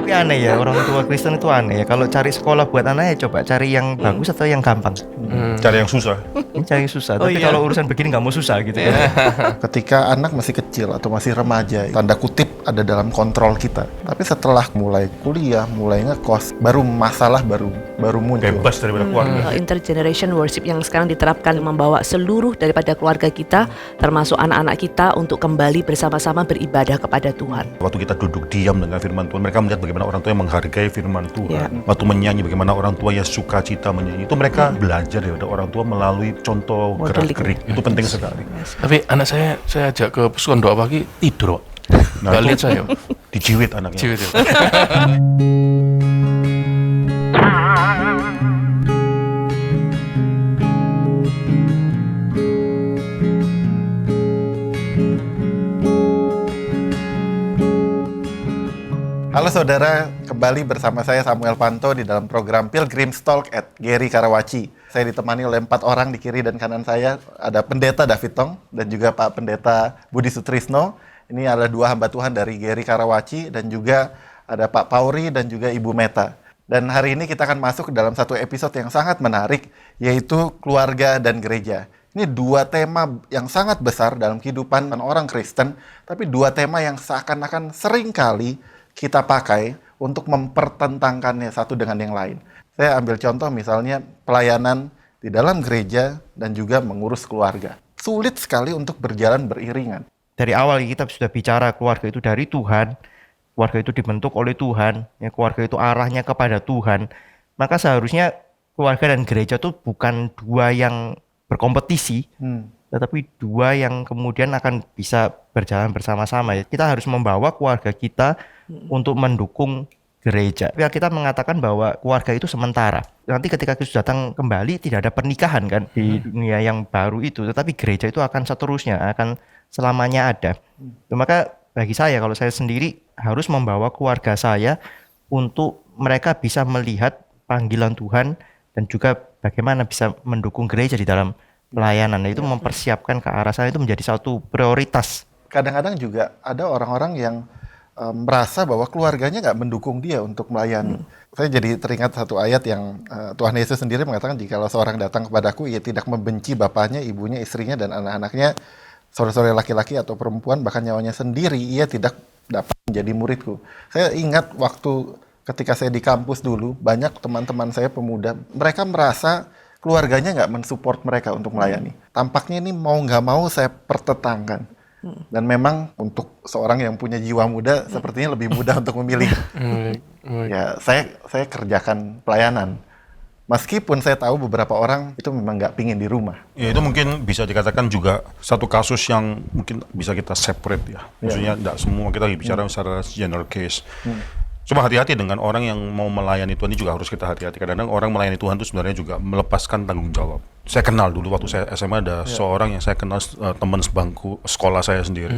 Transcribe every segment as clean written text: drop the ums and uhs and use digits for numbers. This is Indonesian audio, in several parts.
Tapi aneh ya, orang tua Kristen itu aneh ya. Kalau cari sekolah buat anaknya, coba cari yang bagus atau yang gampang. Cari yang susah. Cari yang susah. Tapi kalau urusan begini nggak mau susah gitu ya. Ketika anak masih kecil atau masih remaja, tanda kutip ada dalam kontrol kita. Tapi setelah mulai kuliah, mulai ngekos, baru masalah baru muncul. Bebas daripada keluarga. Intergeneration worship yang sekarang diterapkan membawa seluruh daripada keluarga kita, termasuk anak-anak kita, untuk kembali bersama-sama beribadah kepada Tuhan. Waktu kita duduk diam dengan firman Tuhan, mereka melihat bagaimana orang tua yang menghargai firman Tuhan. Waktu menyanyi, bagaimana orang tua yang suka cita menyanyi. Itu mereka belajar daripada orang tua melalui contoh gerak-gerik. Itu penting sekali. Tapi anak saya ajak ke pasukan doa pagi, tidur. Nah, Gak lihat saya. Dijiwit anaknya. Ciwit ya. Halo saudara, kembali bersama saya Samuel Panto di dalam program Pilgrim's Talk at Geri Karawaci. Saya ditemani oleh 4 orang di kiri dan kanan saya. Ada Pendeta David Tong dan juga Pak Pendeta Budi Sutrisno. Ini adalah 2 hamba Tuhan dari Geri Karawaci, dan juga ada Pak Pauri dan juga Ibu Meta. Dan hari ini kita akan masuk ke dalam satu episode yang sangat menarik, yaitu keluarga dan gereja. Ini 2 tema yang sangat besar dalam kehidupan orang Kristen, tapi 2 tema yang seakan-akan seringkali kita pakai untuk mempertentangkannya satu dengan yang lain. Saya ambil contoh misalnya pelayanan di dalam gereja dan juga mengurus keluarga. Sulit sekali untuk berjalan beriringan. Dari awal kita sudah bicara keluarga itu dari Tuhan, keluarga itu dibentuk oleh Tuhan, ya, keluarga itu arahnya kepada Tuhan. Maka seharusnya keluarga dan gereja itu bukan 2 yang berkompetisi, tetapi 2 yang kemudian akan bisa berjalan bersama-sama. Ya. Kita harus membawa keluarga kita untuk mendukung gereja. Ya, kita mengatakan bahwa keluarga itu sementara. Nanti ketika Kristus datang kembali tidak ada pernikahan kan di dunia yang baru itu, tetapi gereja itu akan seterusnya, akan selamanya ada. Maka bagi saya, kalau saya sendiri harus membawa keluarga saya untuk mereka bisa melihat panggilan Tuhan dan juga bagaimana bisa mendukung gereja di dalam pelayanan. Itu mempersiapkan ke arah sana, itu menjadi satu prioritas. Kadang-kadang juga ada orang-orang yang merasa bahwa keluarganya nggak mendukung dia untuk melayani. Saya jadi teringat satu ayat yang Tuhan Yesus sendiri mengatakan, jikalau seorang datang kepadaku, ia tidak membenci bapaknya, ibunya, istrinya, dan anak-anaknya, saudara-saudara laki-laki atau perempuan, bahkan nyawanya sendiri, ia tidak dapat menjadi muridku. Saya ingat waktu ketika saya di kampus dulu, banyak teman-teman saya pemuda, mereka merasa keluarganya nggak mensupport mereka untuk melayani. Tampaknya ini mau nggak mau saya pertentangkan. Dan memang untuk seorang yang punya jiwa muda, sepertinya lebih mudah untuk memilih. Ya, saya kerjakan pelayanan. Meskipun saya tahu beberapa orang itu memang nggak pingin di rumah. Ya, itu mungkin bisa dikatakan juga satu kasus yang mungkin bisa kita separate ya. Maksudnya tidak semua, kita bicara secara general case. Cuma hati-hati dengan orang yang mau melayani Tuhan, ini juga harus kita hati-hati. Kadang-kadang orang melayani Tuhan itu sebenarnya juga melepaskan tanggung jawab. Saya kenal dulu waktu saya SMA ada seorang yang saya kenal, teman sebangku sekolah saya sendiri,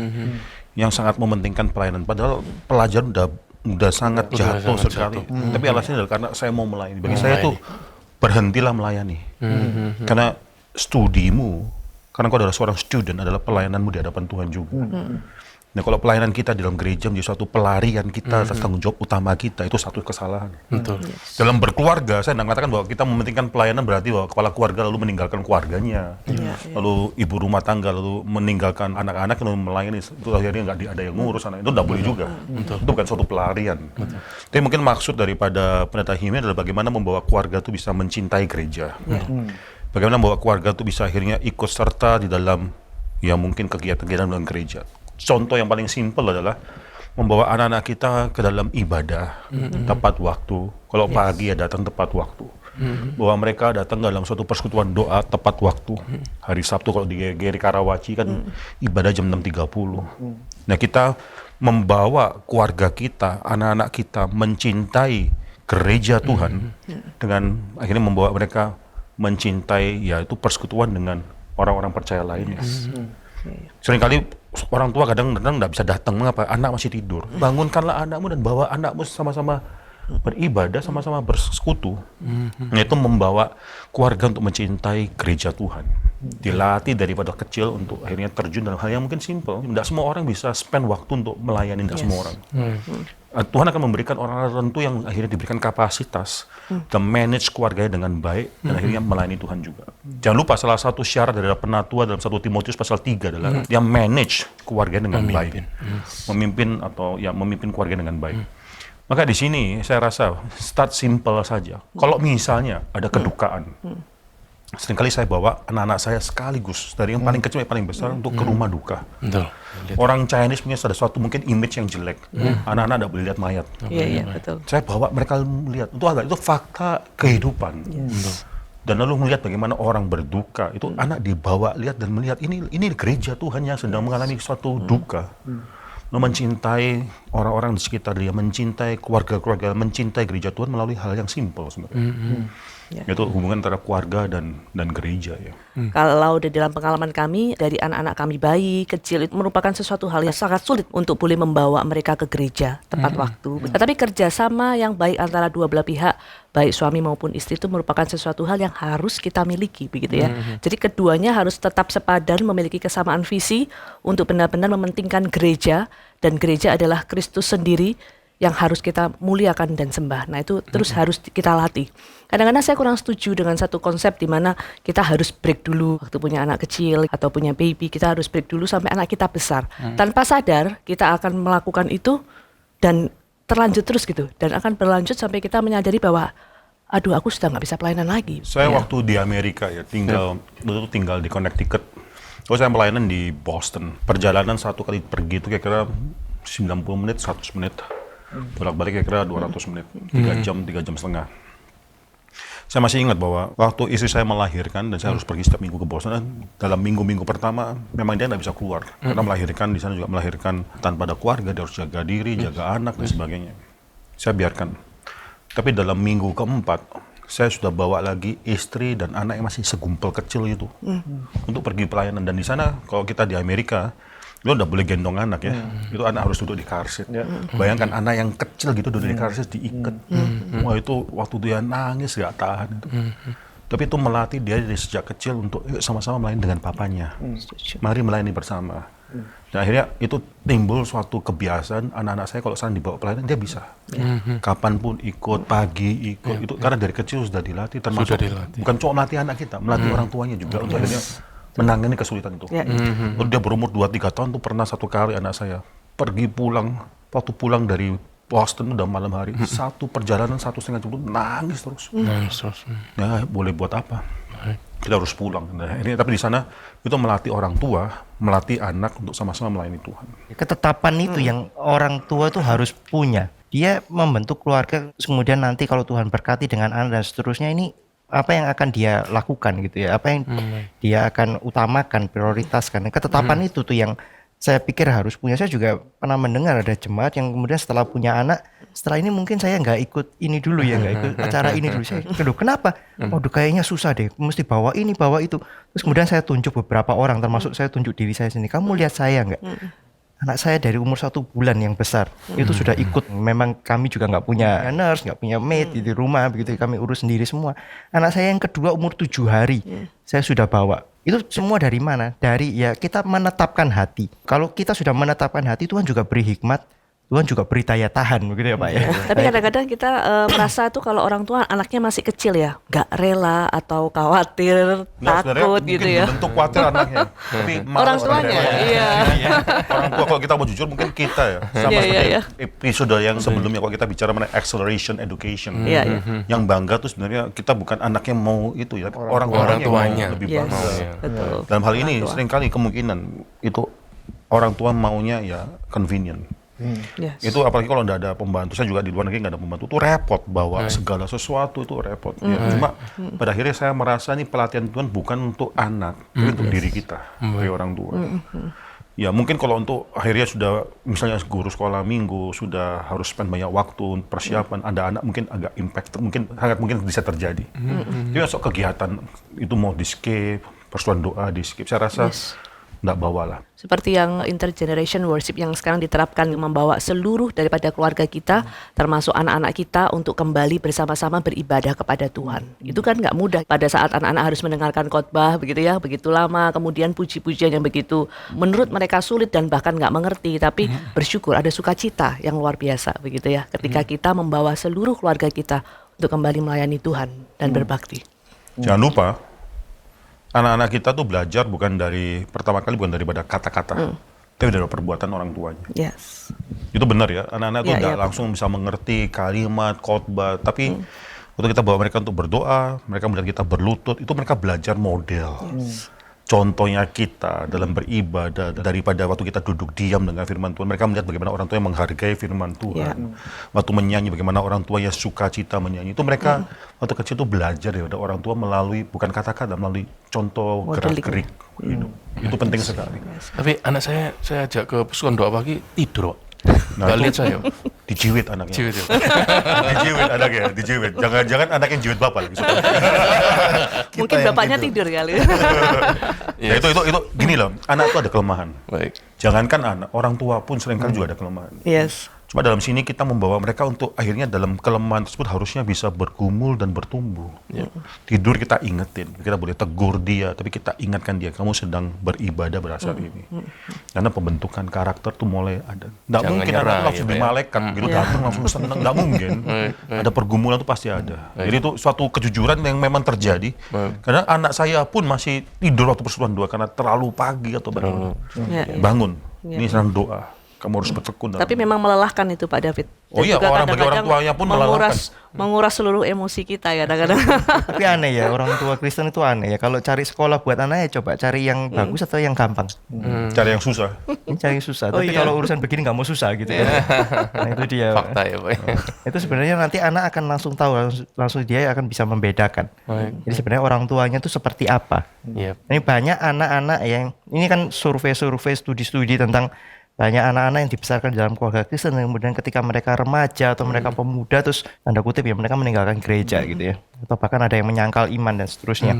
yang sangat mementingkan pelayanan. Padahal pelajaran udah sangat jatuh sekali. Tapi alasannya adalah karena saya mau melayani. Bagi saya itu berhentilah melayani. Karena studimu, karena kau adalah seorang student, adalah pelayananmu di hadapan Tuhan juga. Nah, kalau pelayanan kita di dalam gereja menjadi suatu pelarian kita atas tanggung jawab utama kita, itu satu kesalahan. Betul. Dalam berkeluarga, saya tidak mengatakan bahwa kita mementingkan pelayanan berarti bahwa kepala keluarga lalu meninggalkan keluarganya, lalu ibu rumah tangga lalu meninggalkan anak-anak lalu melayani, itu akhirnya nggak ada yang ngurus anak, itu tidak boleh juga. Itu bukan suatu pelarian. Tapi mungkin maksud daripada Pendeta Hime adalah bagaimana membawa keluarga itu bisa mencintai gereja. Bagaimana membawa keluarga itu bisa akhirnya ikut serta di dalam ya mungkin kegiatan-kegiatan dalam gereja. Contoh yang paling simpel adalah membawa anak-anak kita ke dalam ibadah tepat waktu. Kalau pagi ya datang tepat waktu. Bahwa mereka datang dalam suatu persekutuan doa tepat waktu. Hari Sabtu kalau di Geri Karawaci kan ibadah jam 6.30. Nah, kita membawa keluarga kita, anak-anak kita mencintai gereja Tuhan dengan akhirnya membawa mereka mencintai yaitu persekutuan dengan orang-orang percaya lainnya. Seringkali orang tua kadang-kadang nggak bisa datang, mengapa? Anak masih tidur. Bangunkanlah anakmu dan bawa anakmu sama-sama beribadah, sama-sama bersekutu. Itu membawa keluarga untuk mencintai gereja Tuhan. Dilatih daripada kecil untuk akhirnya terjun dalam hal yang mungkin simpel. Tidak semua orang bisa spend waktu untuk melayani, tidak semua orang. Tuhan akan memberikan orang tertentu yang akhirnya diberikan kapasitas dan manage keluarganya dengan baik dan akhirnya melayani Tuhan juga. Jangan lupa salah satu syarat dari penatua dalam 1 Timotius pasal 3 adalah dia manage keluarganya dengan baik. Memimpin keluarga dengan baik. Maka di sini saya rasa start simple saja. Kalau misalnya ada kedukaan, seringkali saya bawa anak-anak saya sekaligus dari yang paling kecil yang paling besar untuk ke rumah duka. Betul. Orang Chinese punya ada suatu mungkin image yang jelek. Anak-anak tidak boleh lihat mayat. Iya, betul. Saya bawa mereka melihat itu fakta kehidupan. Dan lalu melihat bagaimana orang berduka. Itu anak dibawa lihat dan melihat ini gereja Tuhan yang sedang mengalami suatu duka. Mencintai orang-orang di sekitar dia, mencintai keluarga-keluarga, mencintai gereja Tuhan melalui hal yang simpel sebenarnya. Itu hubungan antara keluarga dan gereja ya. Kalau di dalam pengalaman kami, dari anak-anak kami bayi, kecil, itu merupakan sesuatu hal yang sangat sulit untuk boleh membawa mereka ke gereja tepat waktu. Tetapi kerjasama yang baik antara dua belah pihak, baik suami maupun istri, itu merupakan sesuatu hal yang harus kita miliki, begitu ya. Jadi keduanya harus tetap sepadan, memiliki kesamaan visi untuk benar-benar mementingkan gereja, dan gereja adalah Kristus sendiri yang harus kita muliakan dan sembah. Nah itu terus harus kita latih. Kadang-kadang saya kurang setuju dengan satu konsep di mana kita harus break dulu waktu punya anak kecil atau punya baby, kita harus break dulu sampai anak kita besar. Tanpa sadar kita akan melakukan itu dan terlanjut terus gitu, dan akan berlanjut sampai kita menyadari bahwa aduh aku sudah nggak bisa pelayanan lagi. Saya waktu di Amerika ya tinggal di Connecticut. Kalau saya pelayanan di Boston, perjalanan satu kali pergi itu kira-kira 90 menit, 100 menit. Bolak-balik kira-kira 200 menit, 3 jam setengah. Saya masih ingat bahwa waktu istri saya melahirkan dan saya harus pergi setiap minggu ke Boston, dalam minggu-minggu pertama memang dia nggak bisa keluar. Karena melahirkan di sana juga melahirkan tanpa ada keluarga, dia harus jaga diri, jaga anak dan sebagainya. Saya biarkan. Tapi dalam minggu keempat, saya sudah bawa lagi istri dan anak yang masih segumpal kecil itu untuk pergi pelayanan. Dan di sana kalau kita di Amerika, lo udah boleh gendong anak ya, itu anak harus duduk di car seat. Bayangkan anak yang kecil gitu duduk di car seat diikat. Wah itu waktu dia nangis gak tahan itu. Tapi itu melatih dia dari sejak kecil untuk yuk sama-sama melayani dengan papanya. Mari melayani bersama. Dan akhirnya itu timbul suatu kebiasaan anak-anak saya kalau sana dibawa pelayanan dia bisa. Kapanpun ikut, pagi ikut, itu karena dari kecil sudah dilatih. Termasuk bukan cuma melatih anak kita, melatih orang tuanya juga untuk akhirnya menangani kesulitan itu. Dia berumur 2-3 tahun tuh pernah satu kali anak saya pergi pulang, waktu pulang dari Boston udah malam hari, satu perjalanan 1,5 jam nangis terus. Ya boleh buat apa? Kita harus pulang. Nah, ini tapi di sana itu melatih orang tua, melatih anak untuk sama-sama melayani Tuhan. Ketetapan itu yang orang tua itu harus punya. Dia membentuk keluarga, kemudian nanti kalau Tuhan berkati dengan anak dan seterusnya, ini apa yang akan dia lakukan gitu ya, apa yang dia akan utamakan, prioritaskan. Ketetapan itu tuh yang saya pikir harus punya. Saya juga pernah mendengar ada jemaat yang kemudian setelah punya anak, setelah ini mungkin saya nggak ikut ini dulu ya, nggak ikut acara ini dulu. Saya aduh kenapa? Waduh kayaknya susah deh, mesti bawa ini bawa itu. Terus kemudian saya tunjuk beberapa orang, termasuk saya tunjuk diri saya sendiri. Kamu lihat saya nggak? Anak saya dari umur 1 bulan yang besar itu sudah ikut. Memang kami juga nggak punya nurse, nggak punya maid di rumah, begitu kami urus sendiri semua. Anak saya yang kedua umur 7 hari saya sudah bawa. Itu semua dari mana? Dari ya kita menetapkan hati. Kalau kita sudah menetapkan hati, Tuhan juga beri hikmat, Tuhan juga beri daya tahan, begitu ya Pak ya. Tapi kadang-kadang kita merasa tuh kalau orang tua anaknya masih kecil ya, nggak rela atau khawatir, takut gitu ya. Bentuk khawatir anaknya. Tapi orang tuanya, iya. Orang tua kalau kita mau jujur mungkin kita ya. Sama seperti episode yang sebelumnya kalau kita bicara mengenai acceleration education. Yang bangga tuh sebenarnya kita bukan anaknya mau itu ya, orang tuanya lebih bangga. Dalam hal ini seringkali kemungkinan itu orang tua maunya ya convenient. Itu apalagi kalau tidak ada pembantu. Saya juga di luar negeri nggak ada pembantu, itu repot bawa segala sesuatu, itu repot. Cuma pada akhirnya saya merasa nih pelatihan Tuhan bukan untuk anak, tapi untuk diri kita sebagai orang tua. Ya mungkin kalau untuk akhirnya sudah misalnya guru sekolah minggu sudah harus spend banyak waktu persiapan, ada anak mungkin agak impact, sangat mungkin bisa terjadi. Jadi masuk kegiatan itu mau di skip, persoalan doa di skip. Saya rasa nggak bawalah. Seperti yang intergeneration worship yang sekarang diterapkan, membawa seluruh daripada keluarga kita, termasuk anak-anak kita, untuk kembali bersama-sama beribadah kepada Tuhan. Itu kan nggak mudah pada saat anak-anak harus mendengarkan khotbah begitu ya, begitu lama, kemudian puji-pujian yang begitu menurut mereka sulit dan bahkan nggak mengerti, tapi bersyukur ada sukacita yang luar biasa begitu ya, ketika kita membawa seluruh keluarga kita untuk kembali melayani Tuhan dan berbakti. Jangan lupa, anak-anak kita tuh belajar pertama kali bukan daripada kata-kata, tapi dari perbuatan orang tuanya. Yes. Itu benar ya, anak-anak tuh Ya, nggak ya, langsung bisa mengerti kalimat, khotbah, tapi waktu kita bawa mereka untuk berdoa, mereka melihat kita berlutut, itu mereka belajar model. Contohnya kita dalam beribadah, daripada waktu kita duduk diam dengan firman Tuhan, mereka melihat bagaimana orang tua yang menghargai firman Tuhan. Waktu menyanyi, bagaimana orang tua yang sukacita menyanyi. Itu mereka waktu kecil itu belajar daripada orang tua melalui, bukan kata-kata, melalui contoh Modeling. gerak-gerik hidup. Itu penting sekali. Tapi anak saya ajak ke persekutuan doa pagi tidur, Pak. Nah, Nggak itu lihat saya. dijiwit anaknya. Ciwit ya. Dijiwit anaknya, dijiwit. Jangan anak yang jiwit bapak lagi. Mungkin yang bapaknya tidur. tidur kali. Ya itu gini loh, anak itu ada kelemahan. Baik. Jangankan anak, orang tua pun seringkali juga ada kelemahan. Yes. Cuma dalam sini kita membawa mereka untuk akhirnya dalam kelemahan tersebut harusnya bisa bergumul dan bertumbuh. Tidur kita ingetin, kita boleh tegur dia, tapi kita ingatkan dia, kamu sedang beribadah pada saat ini. Karena pembentukan karakter tuh mulai ada. Nggak Jangan mungkin nyerah, anak langsung gitu ya. dimalaikat, gitu datang langsung seneng, nggak mungkin. Ada pergumulan tuh pasti ada. Jadi itu suatu kejujuran yang memang terjadi. Karena anak saya pun masih tidur waktu persekutuan doa karena terlalu pagi atau bangun. Ya. Bangun, ini sedang doa. Kamu harus bertekun dalam Tapi memang melelahkan itu Pak David. Oh iya, juga bagi orang tuanya pun menguras seluruh emosi kita ya kadang-kadang. Tapi aneh ya, orang tua Kristen itu aneh ya. Kalau cari sekolah buat anak ya coba cari yang bagus atau yang gampang. Cari yang susah. Ini cari yang susah. Oh Tapi iya. kalau urusan begini nggak mau susah gitu ya. Nah itu dia. Fakta ya, Pak. Itu sebenarnya nanti anak akan langsung tahu, langsung dia akan bisa membedakan. Baik. Jadi sebenarnya orang tuanya itu seperti apa. Iya. Ini banyak anak-anak yang, ini kan survei-survei, studi-studi tentang banyak anak-anak yang dibesarkan dalam keluarga Kristen, kemudian ketika mereka remaja atau mereka pemuda, terus tanda kutip ya mereka meninggalkan gereja gitu ya, atau bahkan ada yang menyangkal iman dan seterusnya.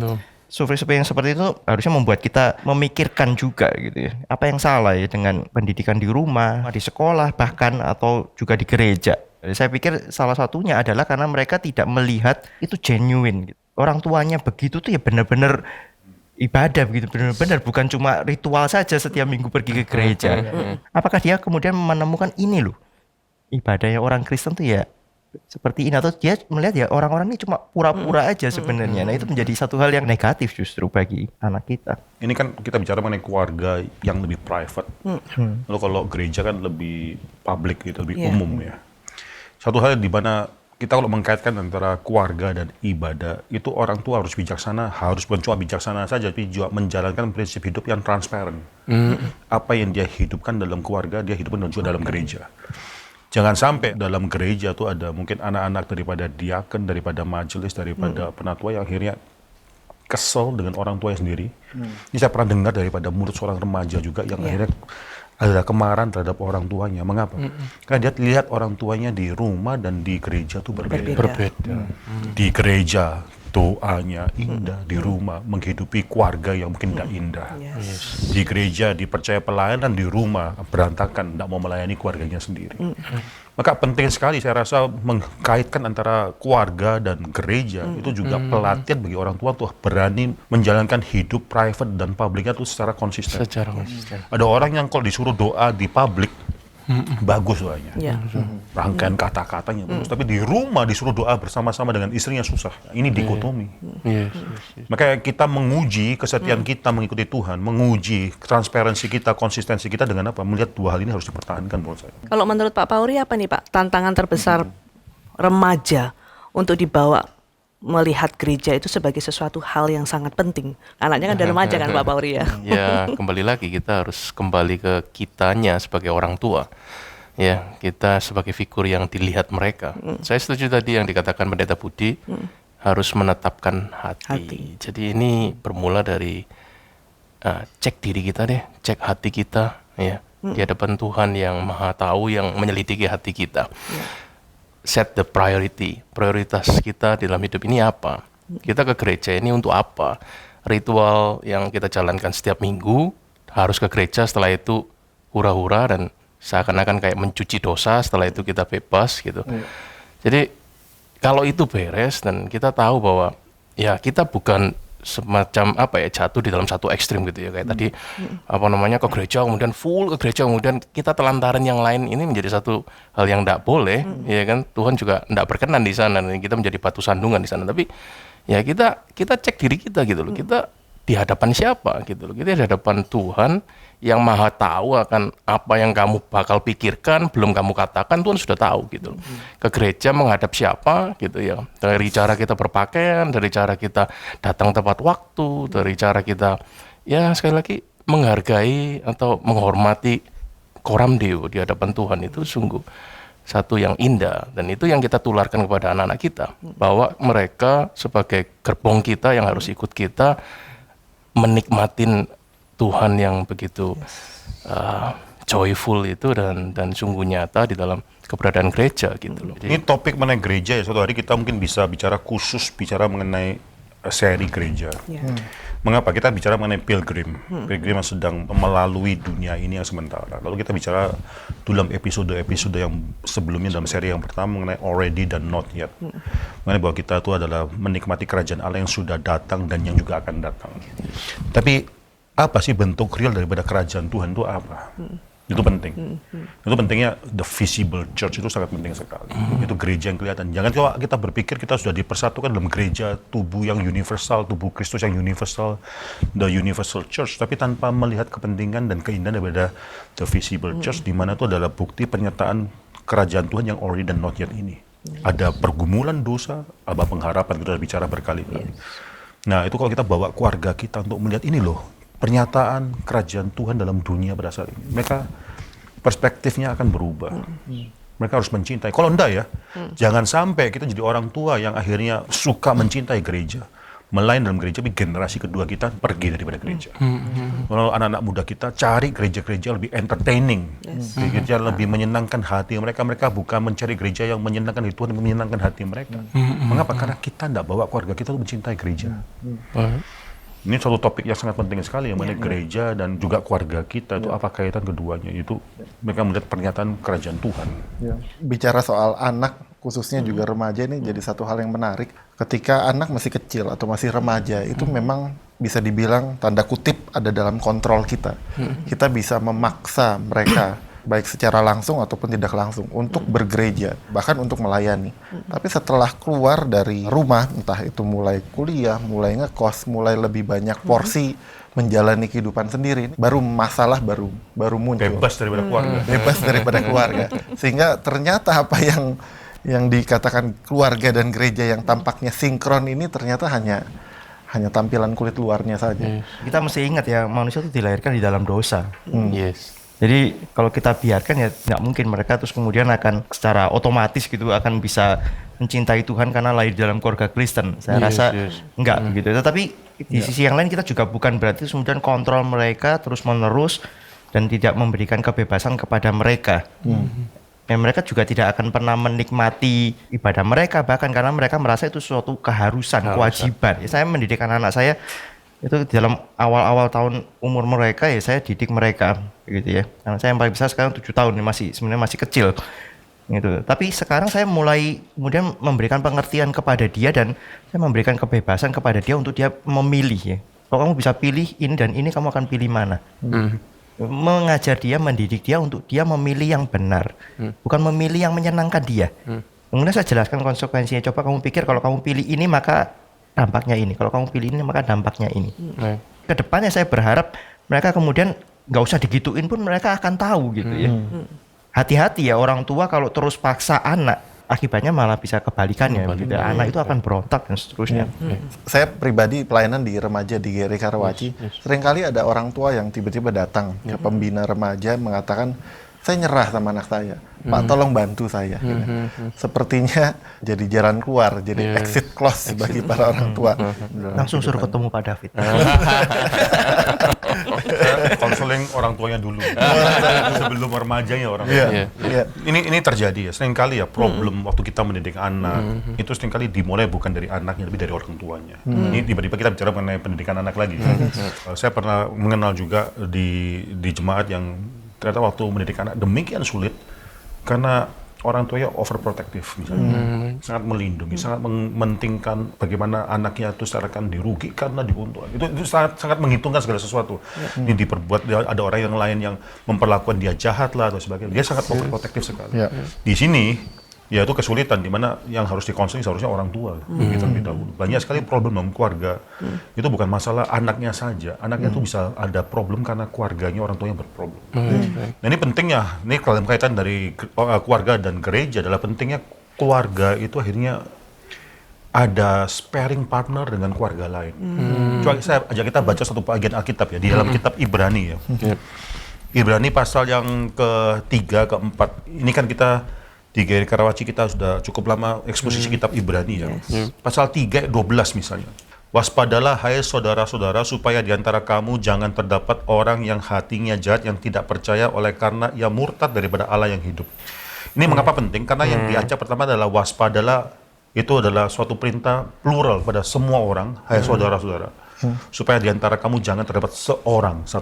Survei-survei yang seperti itu harusnya membuat kita memikirkan juga gitu ya, apa yang salah ya dengan pendidikan di rumah, di sekolah bahkan, atau juga di gereja. Jadi saya pikir salah satunya adalah karena mereka tidak melihat itu genuine gitu. Orang tuanya begitu tuh ya benar-benar ibadah begitu, benar-benar bukan cuma ritual saja setiap minggu pergi ke gereja. Apakah dia kemudian menemukan ini loh, ibadahnya orang Kristen tuh ya seperti ini, atau dia melihat ya orang-orang ini cuma pura-pura aja sebenarnya. Nah itu menjadi satu hal yang negatif justru bagi anak kita. Ini kan kita bicara mengenai keluarga yang lebih private. Lalu kalau gereja kan lebih public gitu, lebih umum ya. Satu hal di mana kita kalau mengkaitkan antara keluarga dan ibadah, itu orang tua harus bijaksana, harus bukan cuma bijaksana saja, tapi juga menjalankan prinsip hidup yang transparan. Apa yang dia hidupkan dalam keluarga, dia hidupkan juga dalam gereja. Jangan sampai dalam gereja tuh ada mungkin anak-anak daripada diaken, daripada majelis, daripada penatua yang akhirnya kesel dengan orang tuanya sendiri. Ini saya pernah dengar daripada murid seorang remaja juga yang akhirnya ada kemarahan terhadap orang tuanya. Mengapa? Karena dia lihat orang tuanya di rumah dan di gereja tuh berbeda. Di gereja doanya indah, di rumah menghidupi keluarga yang mungkin tidak indah. Di gereja dipercaya pelayanan, di rumah berantakan, tidak mau melayani keluarganya sendiri. Maka penting sekali saya rasa mengkaitkan antara keluarga dan gereja, itu juga pelatihan bagi orang tua untuk berani menjalankan hidup private dan publiknya itu secara konsisten. Secara konsisten. Ada orang yang kalau disuruh doa di publik, bagus doanya. Rangkaian kata-katanya bagus. Tapi di rumah disuruh doa bersama-sama dengan istrinya susah. Ini dikotomi. Yes. Makanya kita menguji kesetiaan kita mengikuti Tuhan, menguji transparansi kita, konsistensi kita dengan apa? Melihat dua hal ini harus dipertahankan menurut saya. Kalau menurut Pak Pauri apa nih Pak tantangan terbesar remaja untuk dibawa melihat gereja itu sebagai sesuatu hal yang sangat penting? Anaknya kan dari remaja kan Pak Pauri ya. Ya, kembali lagi kita harus kembali ke kitanya sebagai orang tua. Ya, kita sebagai figur yang dilihat mereka. Saya setuju tadi yang dikatakan Pendeta Budi, harus menetapkan hati. Jadi ini bermula dari cek diri kita deh, cek hati kita ya. Di hadapan Tuhan yang Maha Tahu, yang menyelidiki hati kita. Set the priority. Prioritas kita dalam hidup ini apa? Kita ke gereja ini untuk apa? Ritual yang kita jalankan setiap minggu harus ke gereja, setelah itu hura-hura dan seakan-akan kayak mencuci dosa, setelah itu kita bebas gitu. Jadi kalau itu beres dan kita tahu bahwa ya kita bukan semacam jatuh di dalam satu ekstrim gitu ya, kayak tadi ke gereja kemudian full ke gereja kemudian kita telantaran yang lain, ini menjadi satu hal yang tidak boleh, ya kan. Tuhan juga tidak berkenan di sana dan kita menjadi batu sandungan di sana. Tapi ya kita cek diri kita gitu loh, kita di hadapan siapa gitu loh, kita di hadapan Tuhan yang maha tahu akan apa yang kamu bakal pikirkan, belum kamu katakan, Tuhan sudah tahu gitu loh. Ke gereja menghadap siapa gitu ya, dari cara kita berpakaian, dari cara kita datang tepat waktu, dari cara kita ya sekali lagi menghargai atau menghormati coram Deo di hadapan Tuhan, itu sungguh satu yang indah, dan itu yang kita tularkan kepada anak-anak kita, bahwa mereka sebagai gerbong kita yang harus ikut kita menikmatin Tuhan yang begitu joyful itu dan sungguh nyata di dalam keberadaan gereja gitu loh. Ini topik mengenai gereja ya, suatu hari kita mungkin bisa bicara mengenai seri gereja. Mengapa kita bicara mengenai pilgrim yang sedang melalui dunia ini yang sementara. Lalu kita bicara dalam episode-episode yang sebelumnya dalam seri yang pertama mengenai already dan not yet. Mengenai bahwa kita itu adalah menikmati kerajaan Allah yang sudah datang dan yang juga akan datang. Tapi apa sih bentuk real daripada kerajaan Tuhan itu apa? Itu penting. Itu pentingnya the visible church itu sangat penting sekali. Itu gereja yang kelihatan. Jangan kalau kita berpikir kita sudah dipersatukan dalam gereja, tubuh yang universal, tubuh Kristus yang universal, the universal church, tapi tanpa melihat kepentingan dan keindahan daripada the visible church, di mana itu adalah bukti penyertaan kerajaan Tuhan yang already dan not yet ini. Ada pergumulan dosa, ada pengharapan, kita sudah bicara berkali-kali. Nah, itu kalau kita bawa keluarga kita untuk melihat ini loh, pernyataan kerajaan Tuhan dalam dunia pada saat ini. Mereka perspektifnya akan berubah. Mereka harus mencintai. Kalau enggak ya, jangan sampai kita jadi orang tua yang akhirnya suka mencintai gereja, melayan dalam gereja, tapi generasi kedua kita pergi daripada gereja. Kalau anak-anak muda kita cari gereja-gereja lebih entertaining, gereja lebih menyenangkan hati mereka. Mereka bukan mencari gereja yang menyenangkan hati Tuhan, tapi menyenangkan hati mereka. Mengapa? Karena kita enggak bawa keluarga kita untuk mencintai gereja. Ini satu topik yang sangat penting sekali, yang mengenai gereja dan juga keluarga kita, itu apa kaitan keduanya, itu mereka melihat pernyataan kerajaan Tuhan. Bicara soal anak, khususnya juga remaja, ini jadi satu hal yang menarik. Ketika anak masih kecil atau masih remaja, itu memang bisa dibilang tanda kutip ada dalam kontrol kita. Kita bisa memaksa mereka baik secara langsung ataupun tidak langsung untuk bergereja, bahkan untuk melayani. Tapi setelah keluar dari rumah, entah itu mulai kuliah, mulai ngekos, mulai lebih banyak porsi menjalani kehidupan sendiri, baru masalah baru muncul. Bebas daripada keluarga. Bebas daripada keluarga. Sehingga ternyata apa yang dikatakan keluarga dan gereja yang tampaknya sinkron ini ternyata hanya tampilan kulit luarnya saja. Kita mesti ingat ya, manusia itu dilahirkan di dalam dosa. Yes. Jadi kalau kita biarkan ya nggak mungkin mereka terus kemudian akan secara otomatis gitu akan bisa mencintai Tuhan karena lahir di dalam keluarga Kristen. Saya rasa enggak gitu. Tetapi di sisi yang lain kita juga bukan berarti kemudian kontrol mereka terus menerus dan tidak memberikan kebebasan kepada mereka. Mereka juga tidak akan pernah menikmati ibadah mereka, bahkan karena mereka merasa itu suatu keharusan, kewajiban. Ya, saya mendidik anak-anak saya itu dalam awal-awal tahun umur mereka ya saya didik mereka gitu ya. Karena saya yang paling besar sekarang 7 tahun, sebenarnya masih kecil gitu. Tapi sekarang saya mulai kemudian memberikan pengertian kepada dia dan saya memberikan kebebasan kepada dia untuk dia memilih ya. Kalau kamu bisa pilih ini dan ini, kamu akan pilih mana? Mengajar dia, mendidik dia untuk dia memilih yang benar, bukan memilih yang menyenangkan dia. Kemudian saya jelaskan konsekuensinya. Coba kamu pikir kalau kamu pilih ini maka dampaknya ini. Kalau kamu pilih ini maka dampaknya ini. Kedepannya saya berharap mereka kemudian nggak usah digituin pun mereka akan tahu gitu ya. Hati-hati ya orang tua kalau terus paksa anak, akibatnya malah bisa kebalikannya. Gitu. Anak itu akan berontak dan seterusnya. Saya pribadi pelayanan di remaja di GRI Karawaci, seringkali ada orang tua yang tiba-tiba datang ke pembina remaja mengatakan, saya nyerah sama anak saya. Pak, tolong bantu saya. Gitu. Sepertinya jadi jalan keluar, jadi exit clause bagi para orang tua. Langsung suruh ketemu Pak David. Konseling orang tuanya dulu. Sebelum remajanya orang tua. Iya. Ini terjadi ya, seringkali ya problem waktu kita mendidik anak itu seringkali dimulai bukan dari anaknya, tapi dari orang tuanya. Ini tiba-tiba kita bicara mengenai pendidikan anak lagi. Saya pernah mengenal juga di jemaat yang ternyata waktu mendidik anak demikian sulit karena orang tuanya overprotective misalnya, sangat melindungi, sangat mementingkan bagaimana anaknya itu seakan dirugikan karena diuntungkan. Itu sangat menghitungkan segala sesuatu. Ini diperbuat, ada orang yang lain yang memperlakukan dia jahat lah atau sebagainya. Dia sangat overprotective sekali. Di sini ya itu kesulitan, di mana yang harus dikonseling seharusnya orang tua gitu lebih dahulu. Banyak sekali problem dalam keluarga. Itu bukan masalah anaknya saja. Anaknya itu bisa ada problem karena keluarganya, orang tuanya berproblem. Nah ini pentingnya, ini dalam kaitan dari keluarga dan gereja adalah pentingnya keluarga itu akhirnya ada sparing partner dengan keluarga lain. Coba saya ajak kita baca satu bagian Alkitab ya, di dalam kitab Ibrani ya. Ibrani pasal yang ke-3, ke-4. Ini kan kita di GRI Karawaci kita sudah cukup lama eksposisi kitab Ibrani ya. Pasal 3, 12 misalnya. Waspadalah hai saudara-saudara supaya di antara kamu jangan terdapat orang yang hatinya jahat yang tidak percaya oleh karena ia murtad daripada Allah yang hidup. Ini mengapa penting? Karena yang diajak pertama adalah waspadalah, itu adalah suatu perintah plural pada semua orang, hai saudara-saudara. Supaya di antara kamu jangan terdapat satu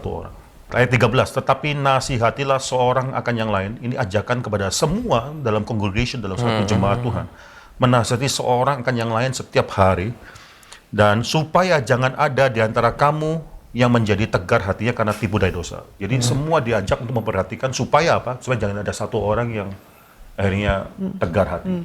orang. Ayat 13, tetapi nasihatilah seorang akan yang lain. Ini ajakan kepada semua dalam congregation, dalam satu jemaat Tuhan. Menasihati seorang akan yang lain setiap hari. Dan supaya jangan ada di antara kamu yang menjadi tegar hatinya karena tipu daya dosa. Jadi semua diajak untuk memperhatikan supaya apa? Supaya jangan ada satu orang yang akhirnya tegar hati.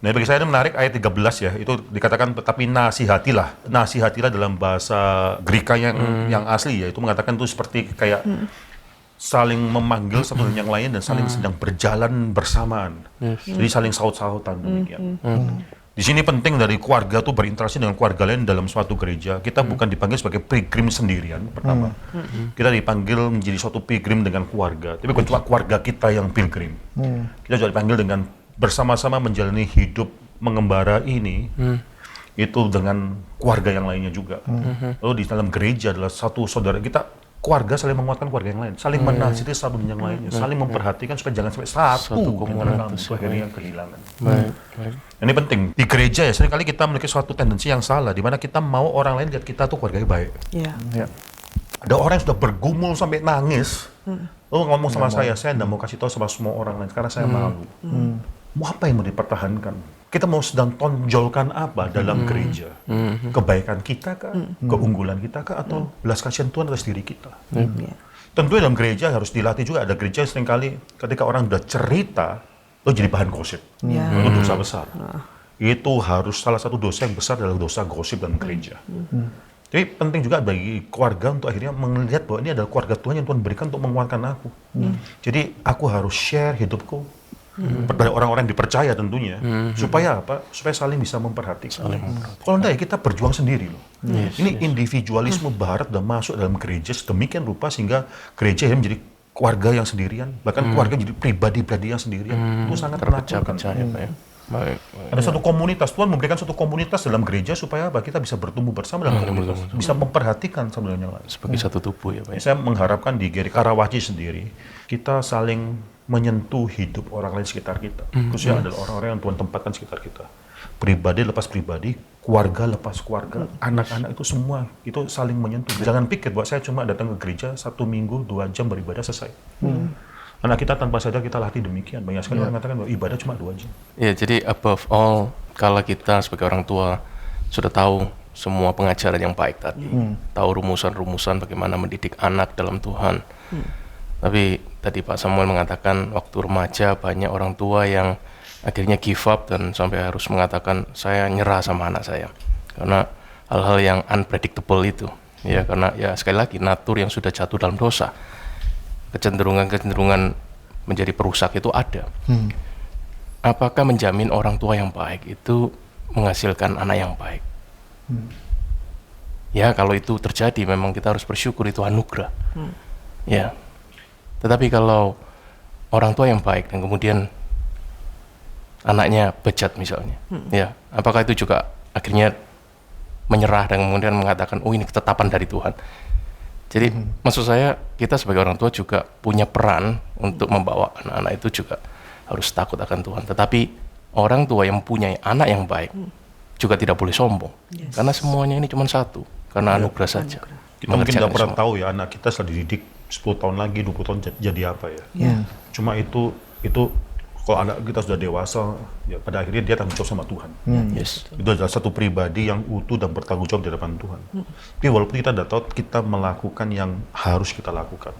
Nah bagi saya ini menarik ayat 13 ya, itu dikatakan tetapi nasihatilah dalam bahasa Greka yang asli ya, itu mengatakan itu seperti kayak saling memanggil satu dengan yang lain dan saling sedang berjalan bersamaan. Jadi saling saut-sautan demikian. Di sini penting dari keluarga tuh berinteraksi dengan keluarga lain dalam suatu gereja. Kita bukan dipanggil sebagai pilgrim sendirian pertama. Kita dipanggil menjadi suatu pilgrim dengan keluarga. Tapi bukan cuma keluarga kita yang pilgrim. Kita juga dipanggil dengan bersama-sama menjalani hidup mengembara ini. Itu dengan keluarga yang lainnya juga. Lalu di dalam gereja adalah satu saudara kita. Keluarga saling menguatkan keluarga yang lain, saling menasihati satu dengan yang lainnya, saling memperhatikan supaya jangan sampai satu komunitas akhirnya yang kehilangan. Ini penting. Di gereja ya seringkali kita memiliki suatu tendensi yang salah, di mana kita mau orang lain lihat kita tuh keluarganya baik. Ada orang yang sudah bergumul sampai nangis, lalu ngomong sama saya tidak mau kasih tahu sama semua orang lain karena saya malu. Mau apa yang mau dipertahankan? Kita mau sedang tonjolkan apa dalam gereja? Kebaikan kita kah? Keunggulan kita kah? Atau belas kasihan Tuhan atas diri kita? Tentu dalam gereja harus dilatih juga. Ada gereja seringkali ketika orang udah cerita, lo jadi bahan gosip. Itu dosa besar. Itu harus salah satu dosa yang besar adalah dosa gosip dalam gereja. Jadi penting juga bagi keluarga untuk akhirnya melihat bahwa ini adalah keluarga Tuhan yang Tuhan berikan untuk menguatkan aku. Jadi aku harus share hidupku pada orang-orang yang dipercaya tentunya, supaya apa? Supaya saling bisa memperhatikan. Kalau enggak ya kita berjuang sendiri loh. Ini individualisme Barat sudah masuk dalam gereja sedemikian rupa sehingga gereja yang menjadi keluarga yang sendirian, bahkan keluarga jadi pribadi-pribadi yang sendirian. Itu sangat menakutkan. Ada satu komunitas, Tuhan memberikan satu komunitas dalam gereja supaya apa? Kita bisa bertumbuh bersama dalam komunitas, bisa memperhatikan sama dengan yang lain. Sebagai satu tubuh ya Pak. Saya mengharapkan di GRI Karawaci sendiri, kita saling menyentuh hidup orang lain sekitar kita. Khususnya adalah orang-orang yang Tuhan tempatkan sekitar kita. Pribadi lepas pribadi, keluarga lepas keluarga, anak-anak itu semua itu saling menyentuh. Jangan pikir bahwa saya cuma datang ke gereja 1 minggu 2 jam beribadah selesai. Anak kita tanpa sadar kita latih demikian. Banyak sekali orang mengatakan bahwa ibadah cuma 2 jam. Ya, jadi above all, kalau kita sebagai orang tua sudah tahu semua pengajaran yang baik tadi, tahu rumusan-rumusan bagaimana mendidik anak dalam Tuhan. Tapi tadi Pak Samuel mengatakan waktu remaja banyak orang tua yang akhirnya give up dan sampai harus mengatakan saya nyerah sama anak saya karena hal-hal yang unpredictable itu. Ya, karena ya sekali lagi natur yang sudah jatuh dalam dosa, kecenderungan menjadi perusak itu ada. Apakah menjamin orang tua yang baik itu menghasilkan anak yang baik? Ya, kalau itu terjadi memang kita harus bersyukur, itu anugerah. Ya. Tetapi kalau orang tua yang baik dan kemudian anaknya bejat misalnya, ya, apakah itu juga akhirnya menyerah dan kemudian mengatakan, oh ini ketetapan dari Tuhan. Jadi maksud saya kita sebagai orang tua juga punya peran untuk membawa anak-anak itu juga harus takut akan Tuhan. Tetapi orang tua yang punya anak yang baik juga tidak boleh sombong, karena semuanya ini cuma satu, karena anugerah saja. Kita mungkin Mengerjakan nggak pernah semua. tahu ya anak kita setelah dididik 10 tahun lagi, 20 tahun jadi apa ya. Cuma itu kalau anak kita sudah dewasa, ya pada akhirnya dia tanggung jawab sama Tuhan. Yes. Itu adalah satu pribadi yang utuh dan bertanggung jawab di depan Tuhan. Tapi walaupun kita tidak tahu, kita melakukan yang harus kita lakukan.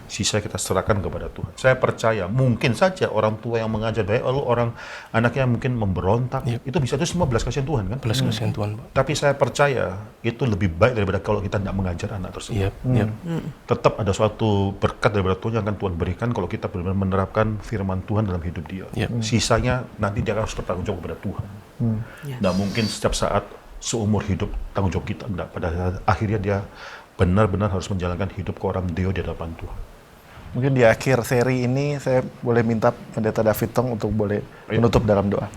Sisa kita serahkan kepada Tuhan. Saya percaya mungkin saja orang tua yang mengajar baik, lalu orang anaknya mungkin memberontak, itu bisa itu semua belas kasihan Tuhan kan? Belas kasihan Tuhan, Pak. Tapi saya percaya itu lebih baik daripada kalau kita tidak mengajar anak tersebut. Iya. Tetap ada suatu berkat daripada Tuhan yang akan Tuhan berikan kalau kita benar-benar menerapkan firman Tuhan dalam hidup dia. Sisanya nanti dia harus bertanggung jawab kepada Tuhan. Nggak mungkin setiap saat seumur hidup tanggung jawab kita. Nggak. Pada akhirnya dia benar-benar harus menjalankan hidup ke orang Deo di hadapan Tuhan. Mungkin di akhir seri ini saya boleh minta Pendeta David Tong untuk boleh menutup dalam doa.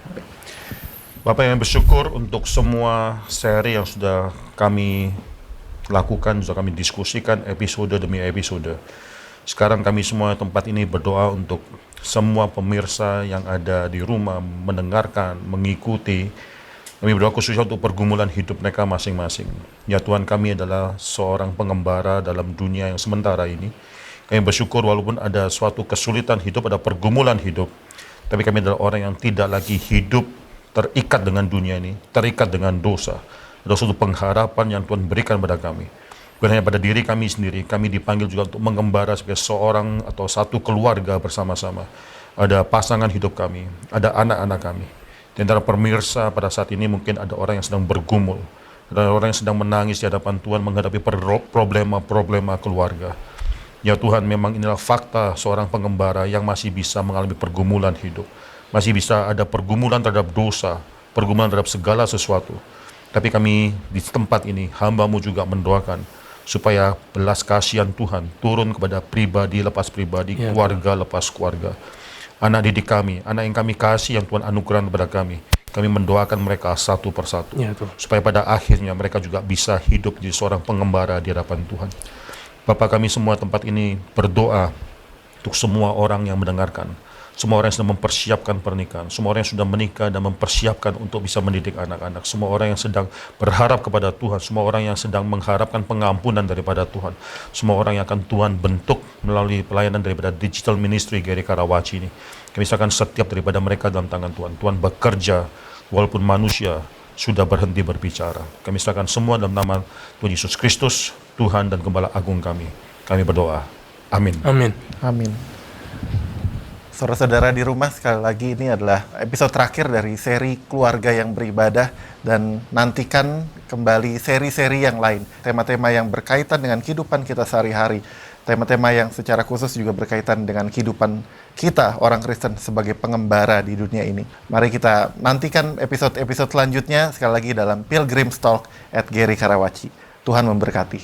Bapak yang bersyukur untuk semua seri yang sudah kami lakukan, sudah kami diskusikan episode demi episode. Sekarang kami semua tempat ini berdoa untuk semua pemirsa yang ada di rumah, mendengarkan, mengikuti. Kami berdoa khususnya untuk pergumulan hidup mereka masing-masing. Ya Tuhan, kami adalah seorang pengembara dalam dunia yang sementara ini. Kami bersyukur walaupun ada suatu kesulitan hidup, ada pergumulan hidup, tapi kami adalah orang yang tidak lagi hidup terikat dengan dunia ini, terikat dengan dosa. Ada suatu pengharapan yang Tuhan berikan pada kami. Bukan hanya pada diri kami sendiri, kami dipanggil juga untuk mengembara sebagai seorang atau satu keluarga bersama-sama. Ada pasangan hidup kami, ada anak-anak kami. Di antara pemirsa pada saat ini mungkin ada orang yang sedang bergumul, ada orang yang sedang menangis di hadapan Tuhan menghadapi problema-problema keluarga. Ya Tuhan, memang inilah fakta seorang pengembara yang masih bisa mengalami pergumulan hidup. Masih bisa ada pergumulan terhadap dosa, pergumulan terhadap segala sesuatu. Tapi kami di tempat ini, hamba-Mu juga mendoakan supaya belas kasihan Tuhan turun kepada pribadi lepas pribadi, keluarga lepas keluarga. Anak didik kami, anak yang kami kasih yang Tuhan anugerahkan kepada kami. Kami mendoakan mereka satu persatu. Supaya pada akhirnya mereka juga bisa hidup jadi seorang pengembara di hadapan Tuhan. Bapak, kami semua tempat ini berdoa untuk semua orang yang mendengarkan. Semua orang yang sedang mempersiapkan pernikahan, semua orang yang sudah menikah dan mempersiapkan untuk bisa mendidik anak-anak, semua orang yang sedang berharap kepada Tuhan, semua orang yang sedang mengharapkan pengampunan daripada Tuhan, semua orang yang akan Tuhan bentuk melalui pelayanan daripada Digital Ministry GRI Karawaci ini. Kami serahkan setiap daripada mereka dalam tangan Tuhan. Tuhan bekerja walaupun manusia sudah berhenti berbicara. Kami serahkan semua dalam nama Tuhan Yesus Kristus, Tuhan dan Gembala Agung kami. Kami berdoa. Amin. Amin. Amin. Saudara-saudara di rumah, sekali lagi ini adalah episode terakhir dari seri Keluarga yang Beribadah, dan nantikan kembali seri-seri yang lain, tema-tema yang berkaitan dengan kehidupan kita sehari-hari, tema-tema yang secara khusus juga berkaitan dengan kehidupan kita orang Kristen sebagai pengembara di dunia ini. Mari kita nantikan episode-episode selanjutnya sekali lagi dalam Pilgrim's Talk at GRI Karawaci. Tuhan memberkati.